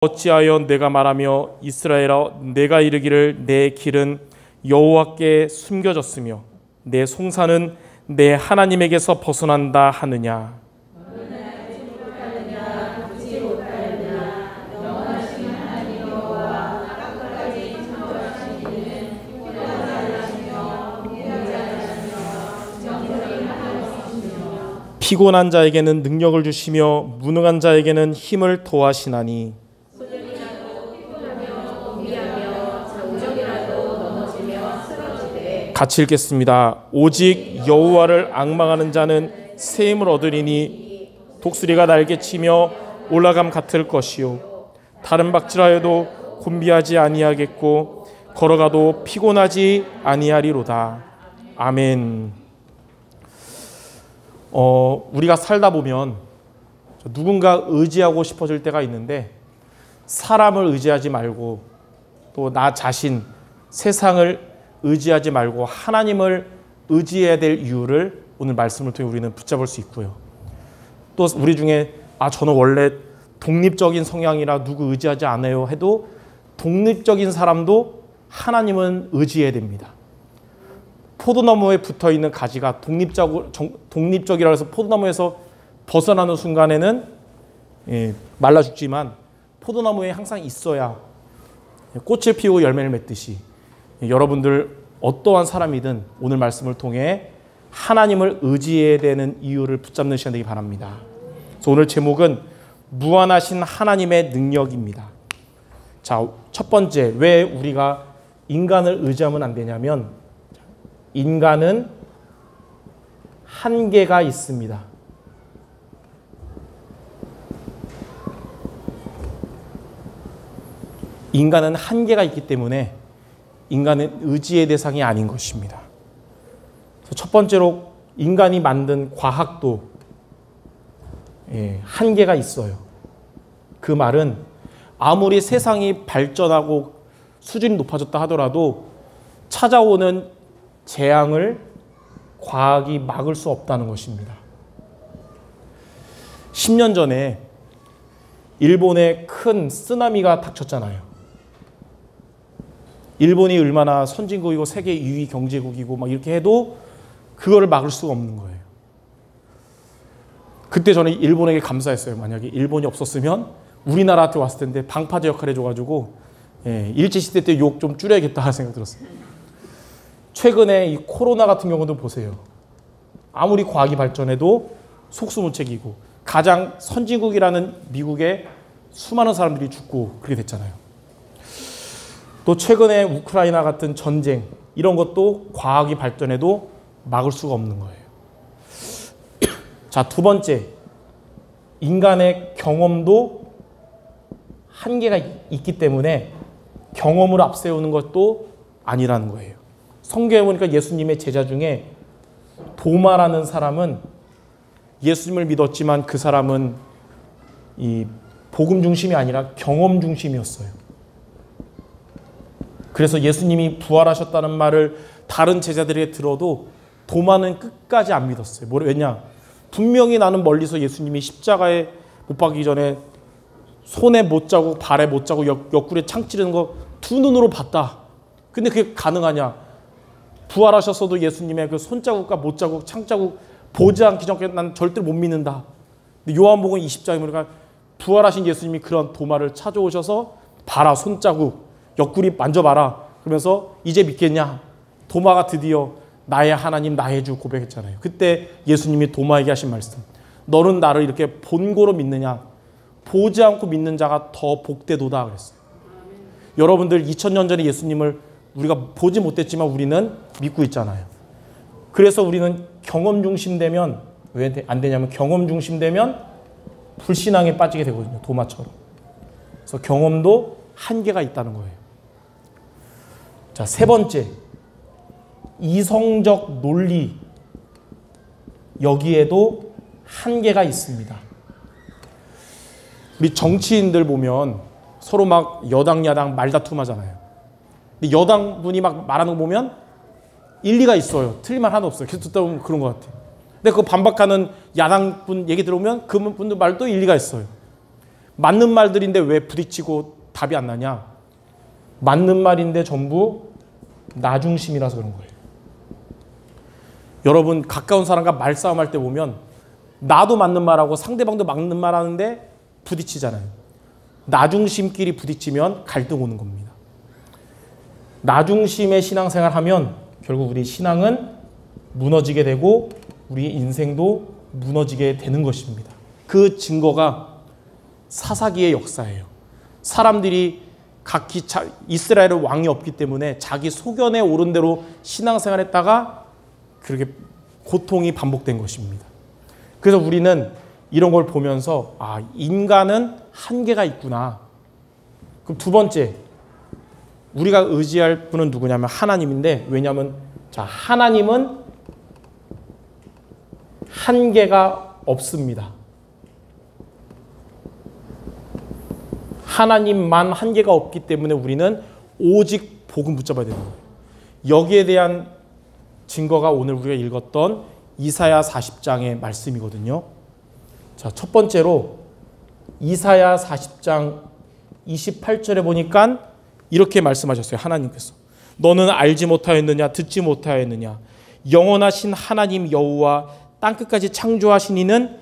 어찌하여 내가 말하며 이스라엘아 내가 이르기를 내 길은 여호와께 숨겨졌으며 내 송사는 내 하나님에게서 벗어난다 하느냐. 피곤한 자에게는 능력을 주시며 무능한 자에게는 힘을 더하시나니. 같이 읽겠습니다. 오직 여호와를 앙망하는 자는 새 힘을 얻으리니 독수리가 날개치며 올라감 같을 것이요 다른 박질하여도 곤비하지 아니하겠고 걸어가도 피곤하지 아니하리로다. 아멘. 우리가 살다 보면 누군가 의지하고 싶어질 때가 있는데 사람을 의지하지 말고 또 나 자신, 세상을 의지하지 말고 하나님을 의지해야 될 이유를 오늘 말씀을 통해 우리는 붙잡을 수 있고요. 또 우리 중에 저는 원래 독립적인 성향이라 누구 의지하지 않아요 해도 독립적인 사람도 하나님은 의지해야 됩니다. 포도나무에 붙어있는 가지가 독립적이라 해서 포도나무에서 벗어나는 순간에는 말라 죽지만 포도나무에 항상 있어야 꽃을 피우고 열매를 맺듯이 여러분들 어떠한 사람이든 오늘 말씀을 통해 하나님을 의지해야 되는 이유를 붙잡는 시간 되기 바랍니다. 그래서 오늘 제목은 무한하신 하나님의 능력입니다. 자, 첫 번째, 왜 우리가 인간을 의지하면 안 되냐면 인간은 한계가 있습니다. 인간은 한계가 있기 때문에 인간은 의지의 대상이 아닌 것입니다. 첫 번째로 인간이 만든 과학도 한계가 있어요. 그 말은 아무리 세상이 발전하고 수준이 높아졌다 하더라도 찾아오는 재앙을 과학이 막을 수 없다는 것입니다. 10년 전에 일본에 큰 쓰나미가 닥쳤잖아요. 일본이 얼마나 선진국이고 세계 2위 경제국이고 막 이렇게 해도 그거를 막을 수가 없는 거예요. 그때 저는 일본에게 감사했어요. 만약에 일본이 없었으면 우리나라한테 왔을 텐데 방파제 역할 해줘가지고 일제시대 때 욕 좀 줄여야겠다 생각 들었어요. 최근에 이 코로나 같은 경우도 보세요. 아무리 과학이 발전해도 속수무책이고 가장 선진국이라는 미국에 수많은 사람들이 죽고 그렇게 됐잖아요. 또 최근에 우크라이나 같은 전쟁 이런 것도 과학이 발전해도 막을 수가 없는 거예요. 자, 두 번째, 인간의 경험도 한계가 있기 때문에 경험을 앞세우는 것도 아니라는 거예요. 성경에 보니까 예수님의 제자 중에 도마라는 사람은 예수님을 믿었지만 그 사람은 이 복음 중심이 아니라 경험 중심이었어요. 그래서 예수님이 부활하셨다는 말을 다른 제자들에게 들어도 도마는 끝까지 안 믿었어요. 왜냐? 분명히 나는 멀리서 예수님이 십자가에 못 박기 전에 손에 못 자국, 발에 못 자국, 옆구리에 창 찌르는 거 두 눈으로 봤다. 근데 그게 가능하냐? 부활하셨어도 예수님의 그 손자국과 못 자국, 창 자국 보지 않기 전까지 난 절대로 못 믿는다. 근데 요한복음 20장에 보니까 부활하신 예수님이 그런 도마를 찾아오셔서 봐라, 손자국, 옆구리 만져봐라. 그러면서 이제 믿겠냐? 도마가 드디어 나의 하나님, 나의 주 고백했잖아요. 그때 예수님이 도마에게 하신 말씀. 너는 나를 이렇게 본고로 믿느냐? 보지 않고 믿는 자가 더 복되도다 그랬어요. 여러분들 2000년 전에 예수님을 우리가 보지 못했지만 우리는 믿고 있잖아요. 그래서 우리는 경험 중심 되면 왜 안 되냐면 경험 중심 되면 불신앙에 빠지게 되거든요. 도마처럼. 그래서 경험도 한계가 있다는 거예요. 자, 세 번째, 이성적 논리, 여기에도 한계가 있습니다. 우리 정치인들 보면 서로 막 여당 야당 말다툼 하잖아요. 근데 여당분이 막 말하는 거 보면 일리가 있어요. 틀린 말 하나도 없어요. 계속 듣다 보면 그런 것 같아요. 근데 그 반박하는 야당분 얘기 들어보면 그분들 말도 일리가 있어요. 맞는 말들인데 왜 부딪히고 답이 안 나냐? 맞는 말인데 전부 나 중심이라서 그런 거예요. 여러분 가까운 사람과 말싸움할 때 보면 나도 맞는 말하고 상대방도 맞는 말하는데 부딪히잖아요. 나 중심끼리 부딪히면 갈등 오는 겁니다. 나 중심의 신앙생활 하면 결국 우리 신앙은 무너지게 되고 우리 인생도 무너지게 되는 것입니다. 그 증거가 사사기의 역사예요. 사람들이 각기 이스라엘은 왕이 없기 때문에 자기 소견에 오른 대로 신앙생활했다가 그렇게 고통이 반복된 것입니다. 그래서 우리는 이런 걸 보면서 인간은 한계가 있구나. 그럼 두 번째, 우리가 의지할 분은 누구냐면 하나님인데, 왜냐하면 하나님은 한계가 없습니다. 하나님만 한계가 없기 때문에 우리는 오직 복음 붙잡아야 되는 거예요. 여기에 대한 증거가 오늘 우리가 읽었던 이사야 40장의 말씀이거든요. 자, 첫 번째로 이사야 40장 28절에 보니까 이렇게 말씀하셨어요. 하나님께서 너는 알지 못하였느냐 듣지 못하였느냐 영원하신 하나님 여호와 땅끝까지 창조하신 이는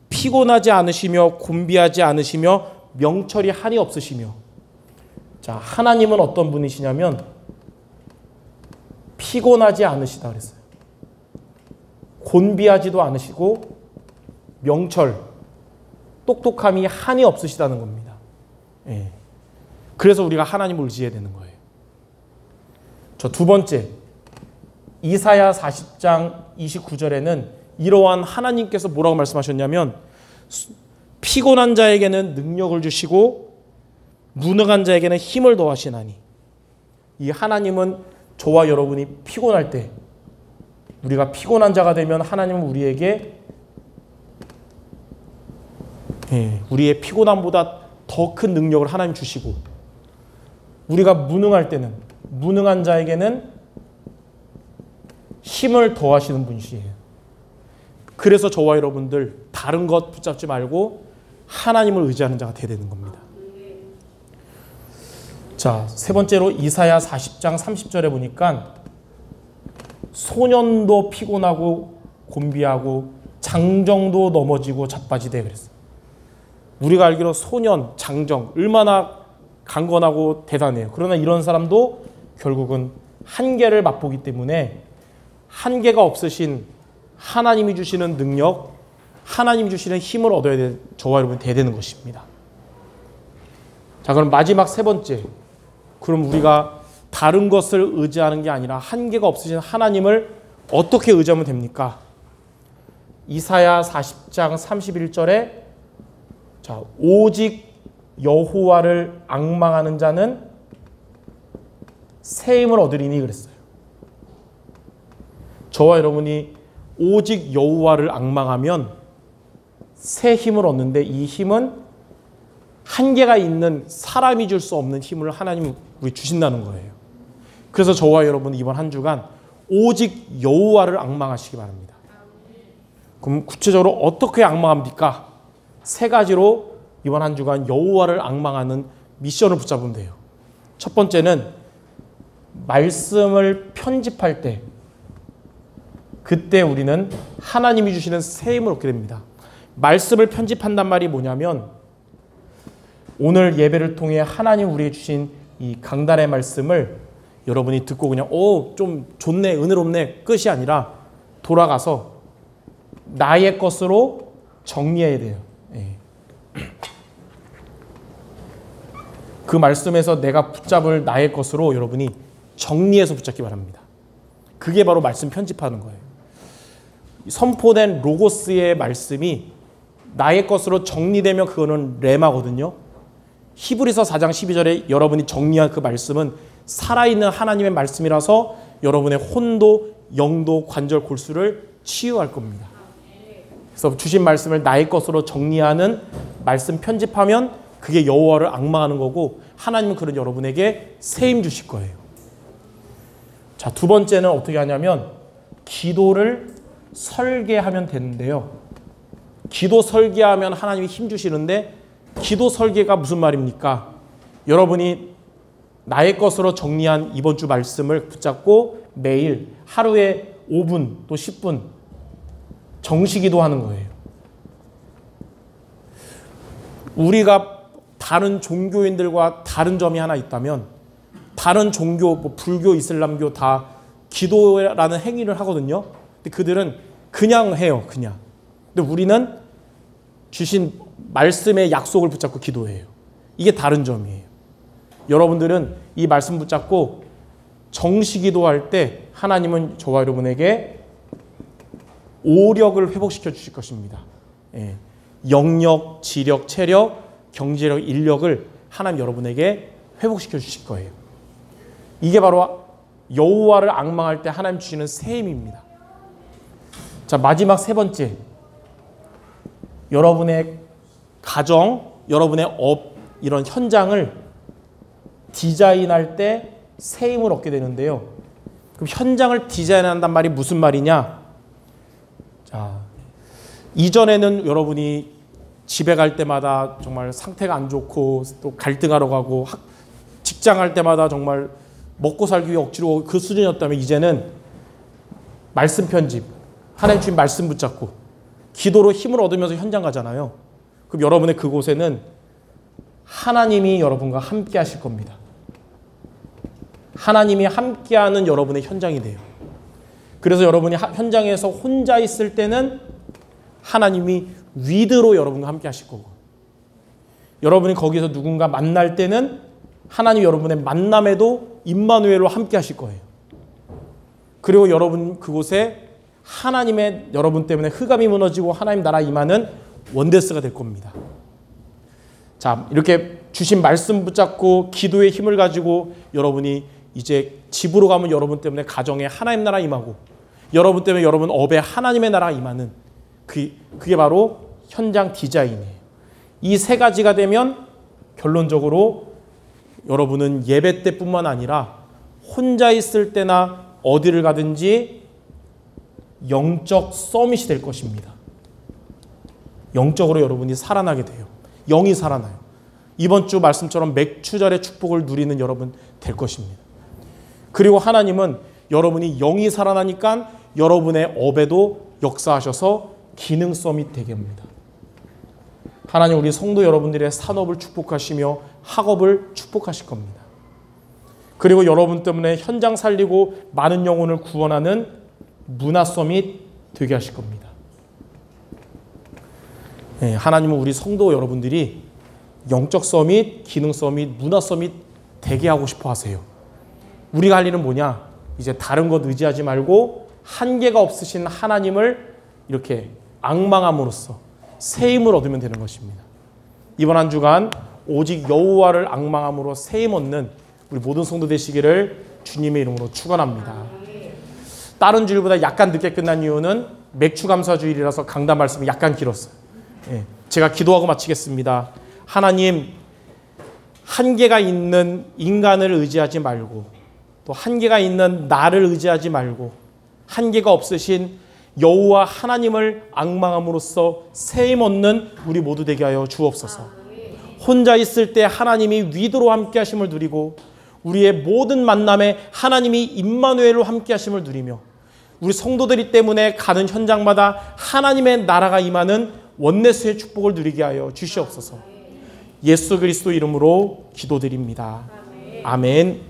피곤하지 않으시며 곤비하지 않으시며 명철이 한이 없으시며. 자, 하나님은 어떤 분이시냐면 피곤하지 않으시다 그랬어요. 곤비하지도 않으시고 명철, 똑똑함이 한이 없으시다는 겁니다. 예. 그래서 우리가 하나님을 의지해야 되는 거예요. 저 두 번째, 이사야 40장 29절에는 이러한 하나님께서 뭐라고 말씀하셨냐면 피곤한 자에게는 능력을 주시고 무능한 자에게는 힘을 더하시나니. 이 하나님은 저와 여러분이 피곤할 때, 우리가 피곤한 자가 되면 하나님은 우리에게 우리의 피곤함보다 더 큰 능력을 하나님 주시고, 우리가 무능할 때는 무능한 자에게는 힘을 더하시는 분이시에요. 그래서 저와 여러분들 다른 것 붙잡지 말고 하나님을 의지하는 자가 되어야 되는 겁니다. 자, 세 번째로 이사야 40장 30절에 보니까 소년도 피곤하고 곤비하고 장정도 넘어지고 자빠지되 그랬어요. 우리가 알기로 소년, 장정 얼마나 강건하고 대단해요. 그러나 이런 사람도 결국은 한계를 맛보기 때문에 한계가 없으신 하나님이 주시는 능력, 하나님이 주시는 힘을 얻어야 돼, 저와 여러분이 돼야 되는 것입니다. 자, 그럼 마지막 세 번째, 그럼 우리가 다른 것을 의지하는 게 아니라 한계가 없으신 하나님을 어떻게 의지하면 됩니까? 이사야 40장 31절에 자, 오직 여호와를 앙망하는 자는 새 힘을 얻으리니 그랬어요. 저와 여러분이 오직 여호와를 앙망하면 새 힘을 얻는데, 이 힘은 한계가 있는 사람이 줄 수 없는 힘을 하나님이 우리 주신다는 거예요. 그래서 저와 여러분 이번 한 주간 오직 여호와를 앙망하시기 바랍니다. 그럼 구체적으로 어떻게 앙망합니까? 세 가지로 이번 한 주간 여호와를 앙망하는 미션을 붙잡으면 돼요. 첫 번째는 말씀을 편집할 때, 그때 우리는 하나님이 주시는 새 힘을 얻게 됩니다. 말씀을 편집한단 말이 뭐냐면, 오늘 예배를 통해 하나님 우리에게 주신 이 강단의 말씀을 여러분이 듣고 그냥 좀 좋네, 은혜롭네 끝이 아니라 돌아가서 나의 것으로 정리해야 돼요. 그 말씀에서 내가 붙잡을 나의 것으로 여러분이 정리해서 붙잡기 바랍니다. 그게 바로 말씀 편집하는 거예요. 선포된 로고스의 말씀이 나의 것으로 정리되면 그거는 레마거든요. 히브리서 4장 12절에 여러분이 정리한 그 말씀은 살아있는 하나님의 말씀이라서 여러분의 혼도, 영도, 관절, 골수를 치유할 겁니다. 그래서 주신 말씀을 나의 것으로 정리하는 말씀 편집하면 그게 여호와를 앙망하는 거고, 하나님은 그런 여러분에게 새 힘 주실 거예요. 자, 두 번째는 어떻게 하냐면 기도를 설계하면 되는데요. 기도 설계하면 하나님이 힘 주시는데 기도 설계가 무슨 말입니까? 여러분이 나의 것으로 정리한 이번 주 말씀을 붙잡고 매일 하루에 5분 또 10분 정시기도하는 거예요. 우리가 다른 종교인들과 다른 점이 하나 있다면, 다른 종교, 뭐 불교, 이슬람교 다 기도라는 행위를 하거든요. 근데 그들은 그냥 해요, 그냥. 근데 우리는 주신 말씀의 약속을 붙잡고 기도해요. 이게 다른 점이에요. 여러분들은 이 말씀 붙잡고 정시기도할 때 하나님은 저와 여러분에게 오력을 회복시켜 주실 것입니다. 예. 영력, 지력, 체력, 경제력, 인력을 하나님 여러분에게 회복시켜 주실 거예요. 이게 바로 여호와를 앙망할 때 하나님 주시는 새 힘입니다. 자, 마지막 세 번째. 여러분의 가정, 여러분의 업, 이런 현장을 디자인할 때 새 힘을 얻게 되는데요. 그럼 현장을 디자인한단 말이 무슨 말이냐? 자, 이전에는 여러분이 집에 갈 때마다 정말 상태가 안 좋고 또 갈등하러 가고 직장 갈 때마다 정말 먹고 살기 위해 억지로 그 수준이었다면, 이제는 말씀 편집, 하나님 주신 말씀 붙잡고 기도로 힘을 얻으면서 현장 가잖아요. 그럼 여러분의 그곳에는 하나님이 여러분과 함께 하실 겁니다. 하나님이 함께하는 여러분의 현장이 돼요. 그래서 여러분이 현장에서 혼자 있을 때는 하나님이 위드로 여러분과 함께 하실 거고, 여러분이 거기서 누군가 만날 때는 하나님 여러분의 만남에도 임마누엘로 함께 하실 거예요. 그리고 여러분 그곳에 하나님의 여러분 때문에 흑암이 무너지고 하나님 나라 임하는 원데스가 될 겁니다. 자, 이렇게 주신 말씀 붙잡고 기도의 힘을 가지고 여러분이 이제 집으로 가면 여러분 때문에 가정에 하나님 나라 임하고, 여러분 때문에 여러분 업에 하나님의 나라 임하는 그게 바로 현장 디자인이에요. 이 세 가지가 되면 결론적으로 여러분은 예배 때뿐만 아니라 혼자 있을 때나 어디를 가든지 영적 서밋이 될 것입니다. 영적으로 여러분이 살아나게 돼요. 영이 살아나요. 이번 주 말씀처럼 맥추절의 축복을 누리는 여러분 될 것입니다. 그리고 하나님은 여러분이 영이 살아나니까 여러분의 업에도 역사하셔서 기능 서밋 되게 합니다. 하나님 우리 성도 여러분들의 산업을 축복하시며 학업을 축복하실 겁니다. 그리고 여러분 때문에 현장 살리고 많은 영혼을 구원하는 문화 서밋 되게 하실 겁니다. 네, 하나님은 우리 성도 여러분들이 영적 서밋, 기능 서밋, 문화 서밋 되게 하고 싶어 하세요. 우리가 할 일은 뭐냐? 이제 다른 것 의지하지 말고 한계가 없으신 하나님을 이렇게 앙망함으로써 새 힘을 얻으면 되는 것입니다. 이번 한 주간 오직 여호와를 앙망함으로 새 힘 얻는 우리 모든 성도 되시기를 주님의 이름으로 축원합니다. 다른 주일보다 약간 늦게 끝난 이유는 맥추감사주일이라서 강단 말씀이 약간 길었어요. 예, 제가 기도하고 마치겠습니다. 하나님, 한계가 있는 인간을 의지하지 말고 또 한계가 있는 나를 의지하지 말고 한계가 없으신 여호와 하나님을 앙망함으로써 새 힘 얻는 우리 모두 되게 하여 주옵소서. 혼자 있을 때 하나님이 위드로 함께 하심을 누리고 우리의 모든 만남에 하나님이 임마누엘로 함께 하심을 누리며 우리 성도들이 때문에 가는 현장마다 하나님의 나라가 임하는 원네스의 축복을 누리게 하여 주시옵소서. 예수 그리스도 이름으로 기도드립니다. 아멘.